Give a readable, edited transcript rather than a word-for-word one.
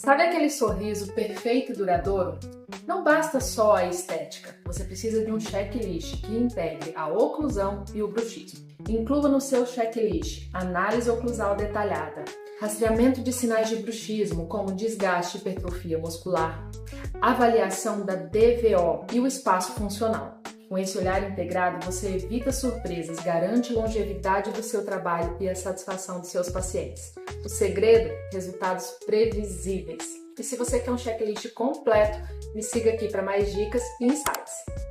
Sabe aquele sorriso perfeito e duradouro? Não basta só a estética, você precisa de um checklist que integre a oclusão e o bruxismo. Inclua no seu checklist análise oclusal detalhada, rastreamento de sinais de bruxismo como desgaste e hipertrofia muscular, avaliação da DVO e o espaço funcional. Com esse olhar integrado, você evita surpresas, garante longevidade do seu trabalho e a satisfação dos seus pacientes. O segredo? Resultados previsíveis. E se você quer um checklist completo, me siga aqui para mais dicas e insights.